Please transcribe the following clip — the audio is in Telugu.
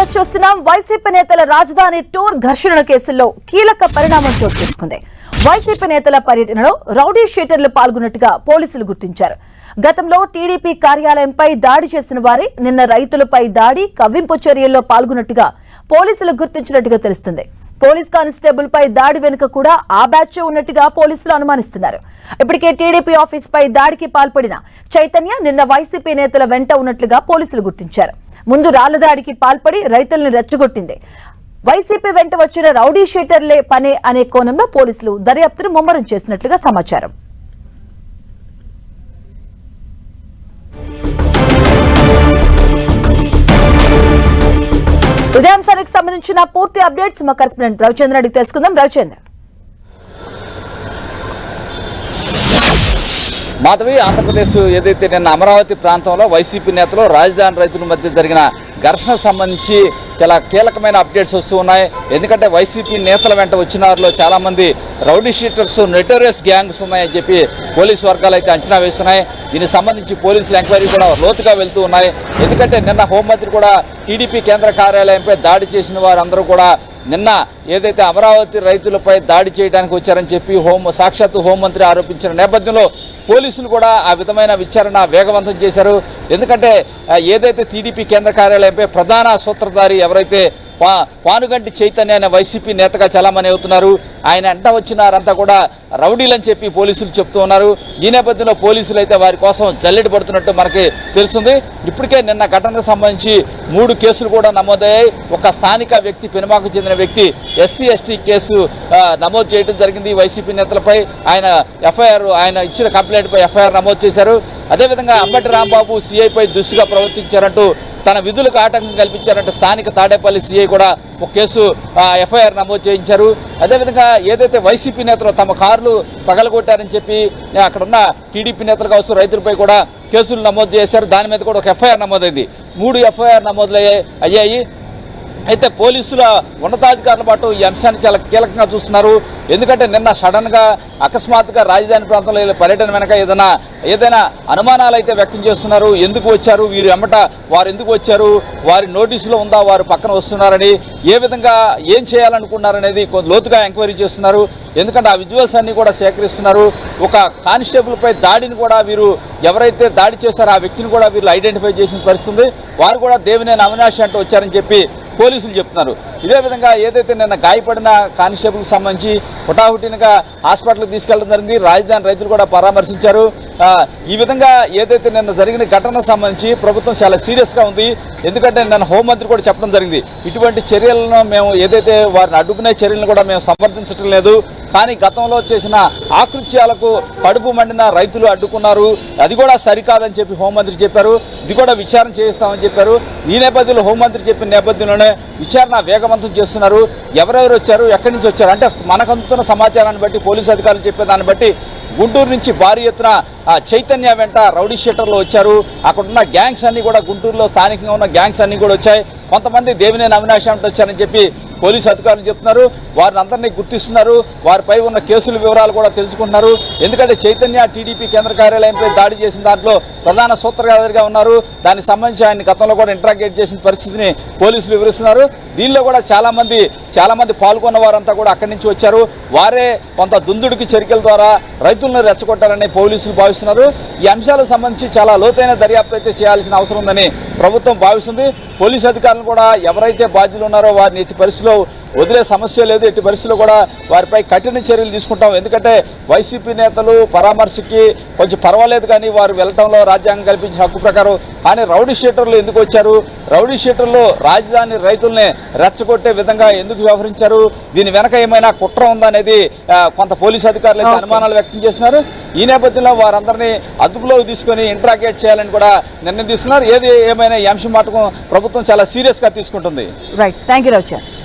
అప్డేట్స్ చూస్తున్నాం. వైసీపీ నేతల రాజధాని టూర్ ఘర్షణల కేసుల్లో కీలక పరిణామం చోటు చేసుకుంది. వైసీపీ నేతల పర్యటనలో రౌడీ షీటర్లు పాల్గొన్నట్టుగా పోలీసులు గుర్తించారు. గతంలో టీడీపీ కార్యాలయంపై దాడి చేసిన వారే నిన్న రైతులపై దాడి, కవ్వింపు చర్యల్లో పాల్గొన్నట్టుగా పోలీసులు గుర్తించినట్టుగా తెలుస్తుంది. పోలీస్ కానిస్టేబుల్ పై దాడి వెనుక కూడా ఆ బ్యాచ్ ఉన్నట్టుగా పోలీసులు అనుమానిస్తున్నారు. ఇప్పటికే టీడీపీ ఆఫీస్ పై దాడికి పాల్పడిన చైతన్య నిన్న వైసీపీ నేతల వెంట ఉన్నట్లుగా పోలీసులు గుర్తించారు. ముందు రాళ్ల దాడికి పాల్పడి రైతులను రెచ్చగొట్టింది వైసీపీ వెంట వచ్చిన రౌడీ షీటర్లే పనే అనే కోణంలో పోలీసులు దర్యాప్తును ముమ్మరం చేసినట్లుగా సమాచారం. ఇదే అంశానికి సంబంధించిన పూర్తి అప్డేట్స్ మా కరెస్పాండెంట్ రవిచంద్ర అడిగి తెలుసుకుందాం. రవిచంద్ర, మాధవి, ఆంధ్రప్రదేశ్ ఏదైతే నిన్న అమరావతి ప్రాంతంలో వైసీపీ నేతలు రాజధాని రైతుల మధ్య జరిగిన ఘర్షణకు సంబంధించి చాలా కీలకమైన అప్డేట్స్ వస్తూ ఉన్నాయి. ఎందుకంటే వైసీపీ నేతల వెంట వచ్చిన వారిలో చాలామంది రౌడీ షీటర్స్, నోటోరియస్ గ్యాంగ్స్ ఉన్నాయని చెప్పి పోలీసు వర్గాలు అయితే అంచనా వేస్తున్నాయి. దీనికి సంబంధించి పోలీసులు ఎంక్వైరీ కూడా లోతుగా వెళ్తూ ఉన్నాయి. ఎందుకంటే నిన్న హోంమంత్రి కూడా టీడీపీ కేంద్ర కార్యాలయంపై దాడి చేసిన వారందరూ కూడా నిన్న ఏదైతే అమరావతి రైతులపై దాడి చేయడానికి వచ్చారని చెప్పి సాక్షాత్తు హోంమంత్రి ఆరోపించిన నేపథ్యంలో పోలీసులు కూడా ఆ విధమైన విచారణ వేగవంతం చేశారు. ఎందుకంటే ఏదైతే టీడీపీ కేంద్ర కార్యాలయంపై ప్రధాన సూత్రధారి ఎవరైతే పానుగంటి చైతన్య అనే వైసీపీ నేతగా చలామణి అవుతున్నారు, ఆయన అంట వచ్చినారంతా కూడా రౌడీలని చెప్పి పోలీసులు చెప్తూ ఉన్నారు. ఈ నేపథ్యంలో పోలీసులు అయితే వారి కోసం జల్లెడ పడుతున్నట్టు మనకి తెలుస్తుంది. ఇప్పటికే నిన్న ఘటనకు సంబంధించి 3 కేసులు కూడా నమోదయ్యాయి. ఒక స్థానిక వ్యక్తి, పెనుమాకు చెందిన వ్యక్తి SC ST కేసు నమోదు చేయడం జరిగింది వైసీపీ నేతలపై. ఆయన ఇచ్చిన కంప్లైంట్పై FIR నమోదు చేశారు. అదేవిధంగా అంబటి రాంబాబు CIపై దుస్సుగా ప్రవర్తించారంటూ, తన విధులకు ఆటంకం కల్పించారంటే స్థానిక తాడేపల్లి CI కూడా ఒక కేసు FIR నమోదు చేయించారు. అదేవిధంగా ఏదైతే వైసీపీ నేతలు తమ కార్లు పగలగొట్టారని చెప్పి అక్కడ ఉన్న టీడీపీ నేతలు కావచ్చు, రైతులపై కూడా కేసులు నమోదు చేశారు. దాని మీద కూడా ఒక FIR నమోదైంది. 3 FIR నమోదులు అయ్యాయి. అయితే పోలీసుల ఉన్నతాధికారుల పాటు ఈ అంశాన్ని చాలా కీలకంగా చూస్తున్నారు. ఎందుకంటే నిన్న సడన్గా అకస్మాత్తుగా రాజధాని ప్రాంతంలో పర్యటన వెనక ఏదైనా అనుమానాలు అయితే వ్యక్తం చేస్తున్నారు. ఎందుకు వచ్చారు వీరు, ఎమ్మట వారు ఎందుకు వచ్చారు, వారి నోటీసులో ఉందా, వారు పక్కన వస్తున్నారని, ఏ విధంగా ఏం చేయాలనుకున్నారనేది లోతుగా ఎంక్వైరీ చేస్తున్నారు. ఎందుకంటే ఆ విజువల్స్ అన్ని కూడా సేకరిస్తున్నారు. ఒక కానిస్టేబుల్పై దాడిని కూడా వీరు, ఎవరైతే దాడి చేశారో ఆ వ్యక్తిని కూడా వీళ్ళు ఐడెంటిఫై చేసిన పరిస్థితుంది. వారు కూడా దేవినేని అవినాష్ అంటూ వచ్చారని చెప్పి పోలీసులు చెప్తున్నారు. ఇదే విధంగా ఏదైతే నిన్న గాయపడిన కానిస్టేబుల్కి సంబంధించి హుటాహుటినగా హాస్పిటల్కి తీసుకెళ్లడం జరిగింది. రాజధాని రైతులు కూడా పరామర్శించారు. ఈ విధంగా ఏదైతే నిన్న జరిగిన ఘటనకు సంబంధించి ప్రభుత్వం చాలా సీరియస్గా ఉంది. ఎందుకంటే నిన్న హోంమంత్రి కూడా చెప్పడం జరిగింది, ఇటువంటి చర్యలను మేము ఏదైతే వారిని అడ్డుకునే చర్యలను కూడా మేము సమర్థించడం లేదు, కానీ గతంలో చేసిన ఆకృత్యాలకు కడుపు మండిన రైతులు అడ్డుకున్నారు, అది కూడా సరికాదని చెప్పి హోంమంత్రి చెప్పారు. ఇది కూడా విచారణ చేయిస్తామని చెప్పారు. ఈ నేపథ్యంలో హోంమంత్రి చెప్పిన నేపథ్యంలోనే విచారణ వేగవంతం చేస్తున్నారు. ఎవరెవరు వచ్చారు, ఎక్కడి నుంచి వచ్చారు అంటే మనకు అందుతున్న సమాచారాన్ని బట్టి, పోలీసు అధికారులు చెప్పేదాన్ని బట్టి గుంటూరు నుంచి భారీ ఎత్తున చైతన్య వెంట రౌడీ షీటర్లు వచ్చారు. అక్కడున్న గ్యాంగ్స్ అన్ని కూడా, గుంటూరులో స్థానికంగా ఉన్న గ్యాంగ్స్ అన్ని కూడా వచ్చాయి. కొంతమంది దేవినేని అవినాష్ అంటే వచ్చారని చెప్పి పోలీసు అధికారులు చెప్తున్నారు. వారిని అందరినీ గుర్తిస్తున్నారు. వారిపై ఉన్న కేసుల వివరాలు కూడా తెలుసుకుంటున్నారు. ఎందుకంటే చైతన్య టీడీపీ కేంద్ర కార్యాలయంపై దాడి చేసిన దాంట్లో ప్రధాన సూత్రధారిగా ఉన్నారు. దానికి సంబంధించి ఆయన గతంలో కూడా ఇంట్రాగేట్ చేసిన పరిస్థితిని పోలీసులు వివరిస్తున్నారు. దీనిలో కూడా చాలా మంది పాల్గొన్న వారంతా కూడా అక్కడి నుంచి వచ్చారు. వారే కొంత దుందుడికి చర్యల ద్వారా రైతులను రెచ్చగొట్టారని పోలీసులు భావిస్తున్నారు. ఈ అంశాలకు సంబంధించి చాలా లోతైన దర్యాప్తు అయితే చేయాల్సిన అవసరం ఉందని ప్రభుత్వం భావిస్తుంది. పోలీసు అధికారులు కూడా ఎవరైతే బాధ్యులు ఉన్నారో వారిని ఎట్టి పరిస్థితిలో వదిలే సమస్య లేదు. ఎట్టి పరిస్థితుల్లో కూడా వారిపై కఠిన చర్యలు తీసుకుంటాం. ఎందుకంటే వైసీపీ నేతలు పరామర్శకి కొంచెం పర్వాలేదు, కానీ వారు వెళ్ళటంలో రాజ్యాంగం కల్పించిన హక్కు ప్రకారం. కానీ రౌడీ షీటర్లు ఎందుకు వచ్చారు, రౌడీ షీటర్లు రాజధాని రైతుల్ని రెచ్చగొట్టే విధంగా ఎందుకు వ్యవహరించారు, దీని వెనక ఏమైనా కుట్ర ఉందా అనేది కొంత పోలీసు అధికారులు అయితే అనుమానాలు వ్యక్తం చేస్తున్నారు. ఈ నేపథ్యంలో వారందరినీ అదుపులోకి తీసుకొని ఇంట్రాగేట్ చేయాలని కూడా నిర్ణయం తీసుకున్నారు. ఏది ఏమైనా ఈ అంశం మటుకు ప్రభుత్వం చాలా సీరియస్గా తీసుకుంటుంది. Right, thank you Ravichandra.